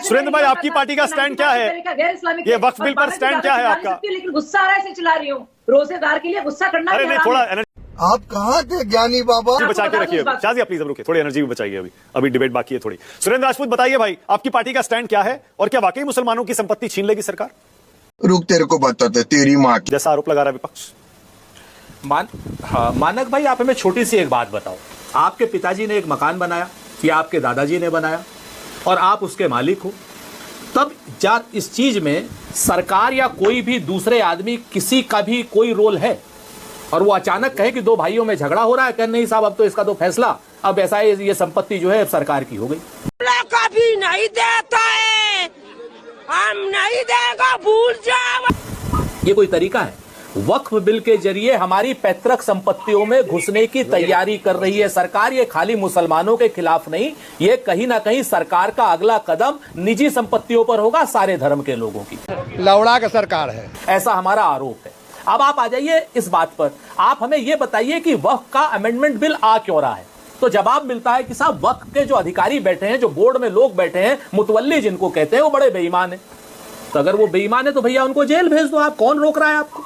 सुरेंद्र भाई, आपकी पार्टी का स्टैंड क्या है? ये वक्फ बिल पर स्टैंड क्या है आपका? लेकिन गुस्सा आ रहा है, चला रही हूँ। रोजेदार के लिए गुस्सा करना। अरे नहीं, थोड़ा आप कहाँ थे ज्ञानी बाबा? बचा के रखिए। शाजिया प्लीज रुकिए, थोड़ी एनर्जी भी बचाइए, अभी डिबेट बाकी है थोड़ी। सुरेंद्र राजपूत, बताइए भाई, आपकी पार्टी का स्टैंड क्या है और क्या वाकई मुसलमानों की संपत्ति छीन लेगी सरकार? रुक, तेरे को बताते, तेरी माँ की। जैसा आरोप लगा रहा विपक्ष। मानक भाई, आप हमें छोटी सी एक बात बताओ। आपके पिताजी ने एक मकान बनाया या आपके दादाजी ने बनाया और आप उसके मालिक हो, तब क्या इस चीज में सरकार या कोई भी दूसरे आदमी किसी का भी कोई रोल है? और वो अचानक कहे कि दो भाइयों में झगड़ा हो रहा है, कहने नहीं साहब अब तो इसका तो फैसला, अब ऐसा है ये संपत्ति जो है अब सरकार की हो गई। कभी नहीं देता है, हम नहीं देगा, भूल जाओ। ये कोई तरीका है? वक्फ बिल के जरिए हमारी पैतृक संपत्तियों में घुसने की तैयारी कर रही है सरकार। ये खाली मुसलमानों के खिलाफ नहीं, ये कहीं ना कहीं सरकार का अगला कदम निजी संपत्तियों पर होगा, सारे धर्म के लोगों की। लौड़ा का सरकार है, ऐसा हमारा आरोप है। अब आप आ जाइए इस बात पर, आप हमें यह बताइए कि वक्फ का अमेंडमेंट बिल आ क्यों रहा है? तो जवाब मिलता है कि साहब वक्फ के जो अधिकारी बैठे हैं, जो बोर्ड में लोग बैठे हैं, मुतवल्ली जिनको कहते हैं, वो बड़े बेईमान है। तो अगर वो बेईमान है तो भैया उनको जेल भेज दो, आप कौन रोक रहा है आपको?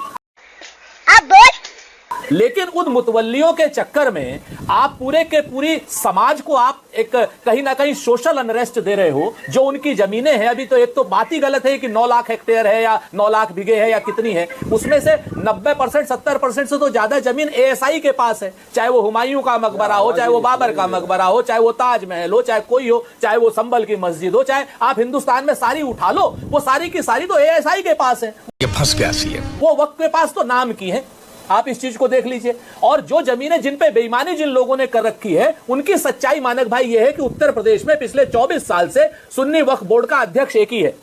लेकिन उन मुतवल्लियों के चक्कर में आप पूरे के पूरी समाज को आप एक कहीं ना कहीं सोशल अनरेस्ट दे रहे हो। जो उनकी जमीनें हैं, अभी तो एक तो बात ही गलत है कि 9 लाख हेक्टेयर है या 9 लाख बीघे है या कितनी है, उसमें से 90% 70% से तो ज्यादा जमीन एएसआई के पास है। चाहे वो हुमायूं का मकबरा हो, चाहे वो बाबर का मकबरा हो, चाहे वो ताजमहल हो, चाहे कोई हो, चाहे वो संभल की मस्जिद हो, चाहे आप हिंदुस्तान में सारी उठा लो, वो सारी की सारी तो एएसआई के पास है। ये फंस गया सीएम। वो वक्त के पास तो नाम की है, आप इस चीज को देख लीजिए। और जो जमीनें जिन पे बेईमानी जिन लोगों ने कर रखी है, उनकी सच्चाई मानक भाई ये है कि उत्तर प्रदेश में पिछले 24 साल से सुन्नी वक्फ बोर्ड का अध्यक्ष एक ही है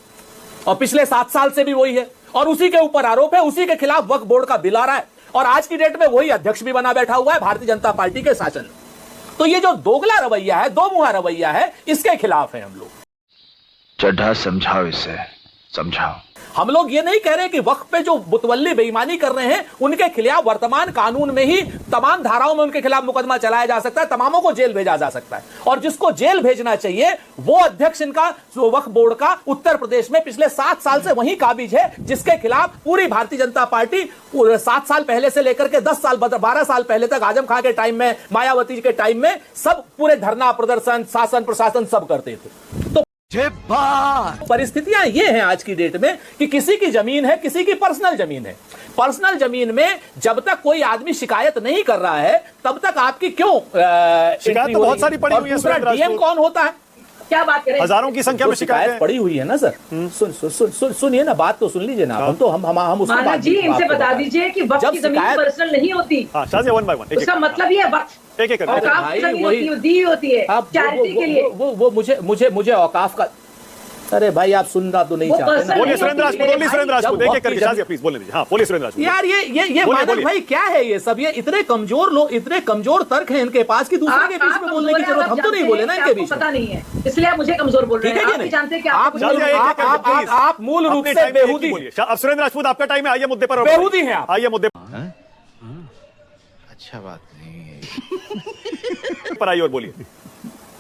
और पिछले 7 साल से भी वही है, और उसी के ऊपर आरोप है, उसी के खिलाफ वक्फ बोर्ड का बिल आ रहा है, और आज की डेट में वही अध्यक्ष भी बना बैठा हुआ है भारतीय जनता पार्टी के शासन। तो ये जो दोगला रवैया है, दो मुहा रवैया है, इसके खिलाफ है हम लोग। चड्ढा समझाओ, इसे समझाओ। हम लोग ये नहीं कह रहे कि वक्फ पे जो मुतवल्ली बेईमानी कर रहे हैं उनके खिलाफ वर्तमान कानून में ही तमाम धाराओं में उनके खिलाफ मुकदमा चलाया जा सकता है, तमामों को जेल भेजा जा सकता है। और जिसको जेल भेजना चाहिए वो अध्यक्ष इनका वक्फ बोर्ड का उत्तर प्रदेश में पिछले 7 साल से वही काबिज है, जिसके खिलाफ पूरी भारतीय जनता पार्टी 7 साल पहले से लेकर के 10 साल 12 साल पहले तक, आजम खां के टाइम में, मायावती के टाइम में, सब पूरे धरना प्रदर्शन, शासन प्रशासन सब करते थे। तो परिस्थितियां ये हैं आज की डेट में कि किसी की जमीन है, किसी की पर्सनल जमीन है। पर्सनल जमीन में जब तक कोई आदमी शिकायत नहीं कर रहा है तब तक आपकी क्यों शिकायत तो बहुत सारी पड़ी हुई है। दूसरा डीएम कौन होता है? क्या बात करें? हजारों की संख्या में शिकायत पड़ी हुई है ना सर। सुनिए ना, बात तो सुन लीजिए ना। हम तो हम उसको बात जी इनसे बता दीजिए कि वक्त की जमीन पर्सनल नहीं होती। शाजिया 1 by 1 उसका मतलब ये वक्त एक दी होती है चैरिटी के लिए। वो मुझे औकाफ का, अरे भाई आप सुनना तो नहीं चाहते। बोलिए सुरेंद्र राजपूत, बोलिए सुरेंद्र राजपूत, एक एक करके शाजिया प्लीज बोलने दीजिए। हाँ बोलिए सुरेंद्र राजपूत। यार ये मानक भाई क्या है ये सब? ये इतने कमजोर लोग, इतने कमजोर तर्क हैं इनके पास कि दूसरे के बीच में बोलने की जरूरत हम तो नहीं बोले ना इनके बीच में। पता नहीं है इसलिए आप मुझे कमजोर बोल रहे हैं। आप जानते हैं कि आप मूल रूप से बेहूदी। अब सुरेंद्र राजपूत आपका टाइम है, आइए मुद्दे पर। बेहूदी हैं आप, आइए मुद्दे अच्छा बात नहीं पर आइए और बोलिए।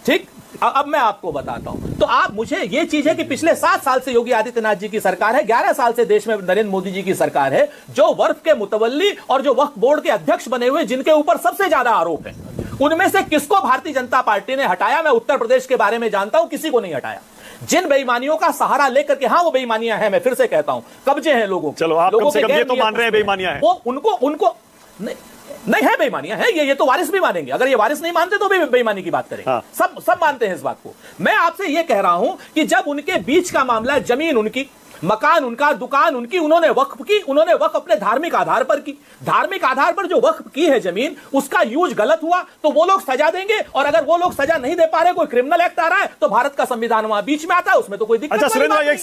ठीक, अब मैं आपको बताता हूं। तो आप मुझे ये चीज है कि पिछले 7 साल से योगी आदित्यनाथ जी की सरकार है, 11 साल से देश में नरेंद्र मोदी जी की सरकार है, जो वक्फ के मुतवल्ली और जो वक्फ बोर्ड के अध्यक्ष बने हुए, जिनके ऊपर सबसे ज्यादा आरोप है, उनमें से किसको भारतीय जनता पार्टी ने हटाया? मैं उत्तर प्रदेश के बारे में जानता हूं, किसी को नहीं हटाया। जिन बेईमानियों का सहारा लेकर के, हाँ वो बेईमानियां हैं, मैं फिर से कहता हूं, कब्जे हैं लोगों, चलो आप कम से कम ये तो मान रहे हैं बेईमानियां हैं। वो उनको नहीं है, बेईमानियां है, ये तो वारिस भी मानेंगे। अगर ये वारिस नहीं मानते तो भी बेईमानी की बात करेंगे। हाँ। सब मानते हैं इस बात को। मैं आपसे ये कह रहा हूं कि जब उनके बीच का मामला, जमीन उनकी, मकान उनका, दुकान उनकी, उन्होंने वक्फ की, उन्होंने वक्फ अपने धार्मिक आधार पर की। धार्मिक आधार पर जो वक्फ की है जमीन, उसका यूज गलत हुआ तो वो लोग सजा देंगे, और अगर वो लोग सजा नहीं दे पा रहे, कोई क्रिमिनल एक्ट आ रहा है, तो भारत का संविधान वहां बीच में आता है, उसमें तो कोई दिक्कत अच्छा सुरेंद्र भाई, एक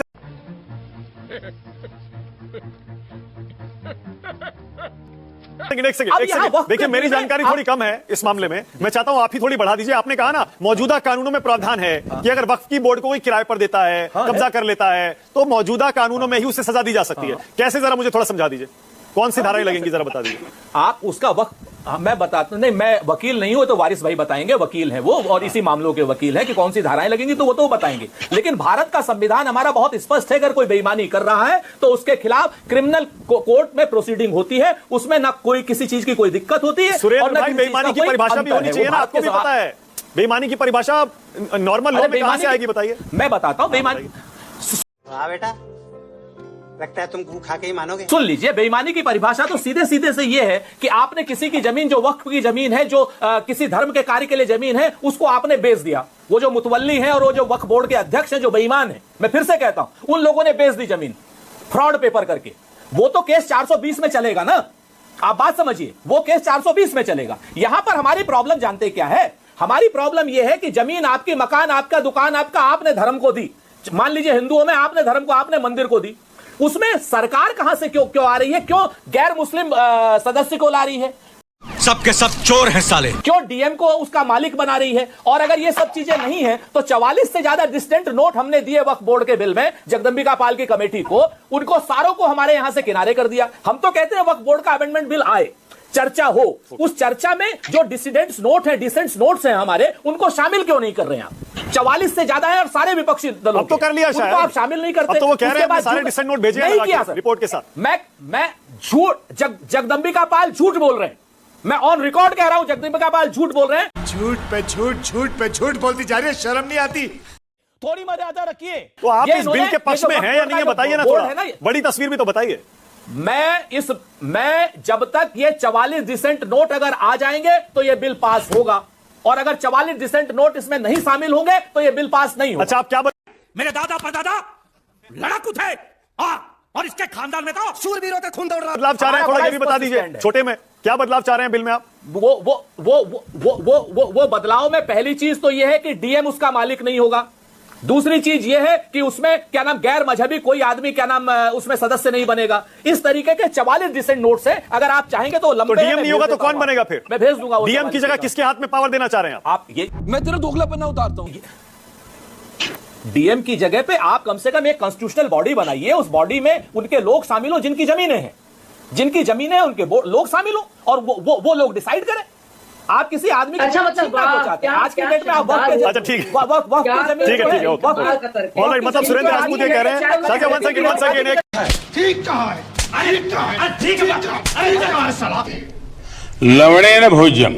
सेकंड देखिए, मेरी जानकारी थोड़ी कम है इस मामले में, मैं चाहता हूं आप ही थोड़ी बढ़ा दीजिए। आपने कहा ना मौजूदा कानूनों में प्रावधान है कि अगर वक्फ की बोर्ड को कोई किराए पर देता है, कब्जा कर लेता है, तो मौजूदा कानूनों में ही उसे सजा दी जा सकती है। कैसे, जरा मुझे थोड़ा समझा दीजिए, कौन सी धाराएं लगेंगी, जरा बता दीजिए। आप उसका वक्फ मैं बताता नहीं, मैं वकील नहीं हूं, तो वारिस भाई बताएंगे, वकील हैं वो और इसी मामलों के वकील हैं कि कौन सी धाराएं लगेंगी तो वो तो बताएंगे। लेकिन भारत का संविधान हमारा बहुत स्पष्ट है, अगर कोई बेईमानी कर रहा है तो उसके खिलाफ क्रिमिनल कोर्ट में प्रोसीडिंग होती है, उसमें ना कोई किसी चीज की कोई दिक्कत होती है। सुरेंद्र भाई, बेईमानी की परिभाषा भी होनी चाहिए ना, आपको भी पता है बेईमानी की परिभाषा नॉर्मल लॉ में कहां से आएगी बताइए। मैं बताता हूं बेईमानी, बेटा लगता है तुम खा के ही मानोगे। सुन लीजिए, बेईमानी की परिभाषा तो सीधे सीधे से यह है कि आपने किसी की जमीन, जो वक्फ की जमीन है, जो किसी धर्म के कार्य के लिए जमीन है, उसको आपने बेच दिया। वो जो मुतवल्ली है और वो जो वक्फ बोर्ड के अध्यक्ष हैं जो बेईमान है, मैं फिर से कहता हूं, उन लोगों ने बेच दी जमीन फ्रॉड पेपर करके। वो तो केस 420 में चलेगा ना, आप बात समझिए, वो केस 420 में चलेगा। यहां पर हमारी प्रॉब्लम जानते क्या है? हमारी प्रॉब्लम यह है कि जमीन आपकी, मकान आपका, दुकान आपका, आपने धर्म को दी। मान लीजिए हिंदुओं में आपने धर्म को, आपने मंदिर को दी, उसमें सरकार कहां से क्यों आ रही है? क्यों गैर मुस्लिम सदस्य को ला रही है? सबके सब चोर हैं साले। क्यों डीएम को उसका मालिक बना रही है? और अगर ये सब चीजें नहीं है तो 44 से ज्यादा डिस्टेंट नोट हमने दिए वक्फ बोर्ड के बिल में, जगदंबिका पाल की कमेटी को, उनको सारों को हमारे यहां से किनारे कर दिया। हम तो कहते हैं वक्फ बोर्ड का अमेंडमेंट बिल आए, चर्चा हो, उस चर्चा में जो डिसिडेंट्स नोट है, डिसेंट्स नोट्स हैं हमारे, उनको शामिल क्यों नहीं कर रहे हैं आप? 44 से ज्यादा है और सारे विपक्षी दलों, अब तो कर लिया शायद, आप शामिल नहीं करते। अब तो वो कह रहे हैं सारे डिसेंट नोट भेजे नहीं किया सर, रिपोर्ट के साथ। मैं झूठ, जगदंबिका पाल झूठ बोल रहे हैं, मैं ऑन रिकॉर्ड कह रहा हूं, जगदंबिका पाल झूठ बोल रहे हैं। झूठ पे झूठ, झूठ पे झूठ बोलती जा रही है, शर्म नहीं आती। थोड़ी मर्यादा रखिए। तो आप इस बिल के पक्ष में हैं या नहीं है बताइए ना, थोड़ा बड़ी तस्वीर भी तो बताइए। मैं जब तक ये 44 डिसेंट नोट अगर आ जाएंगे तो ये बिल पास होगा, और अगर 44 डिसेंट नोट इसमें नहीं शामिल होंगे तो ये बिल पास नहीं होगा। अच्छा, आप क्या मेरे दादा परदादा लड़ाकू थे, और इसके खानदान में तो शूरवीरों का खून दौड़ रहा। बदलाव चाह रहे हैं, थोड़ा ये भी बता दीजिए छोटे में, क्या बदलाव चाह रहे हैं बिल में आप? वो बदलाव में पहली चीज तो यह है कि डीएम उसका मालिक नहीं होगा। दूसरी चीज यह है कि उसमें क्या नाम, गैर मजहबी कोई आदमी क्या नाम उसमें सदस्य नहीं बनेगा। इस तरीके के 44 डिसेंट नोट से अगर आप चाहेंगे तो लंबे, तो डीएम नहीं होगा तो कौन बनेगा फिर? मैं भेज दूंगा। डीएम की जगह किसके हाथ में पावर देना चाह रहे हैं आप? ये मैं तेरा दोगलापन उतारता हूं। डीएम की जगह पे आप कम से कम एक कॉन्स्टिट्यूशनल बॉडी बनाइए, उस बॉडी में उनके लोग शामिल हो, जिनकी जमीनें हैं, उनके लोग शामिल हो, और वो लोग डिसाइड करें। आप किसी आदमी अच्छा, मतलब आज के डेट में आप वक्त, अच्छा ठीक है, ऑलराइट, मतलब सुरेंद्र राजपूत ये कह रहे हैं, ठीक कहा है, लवणेन भोज्यम।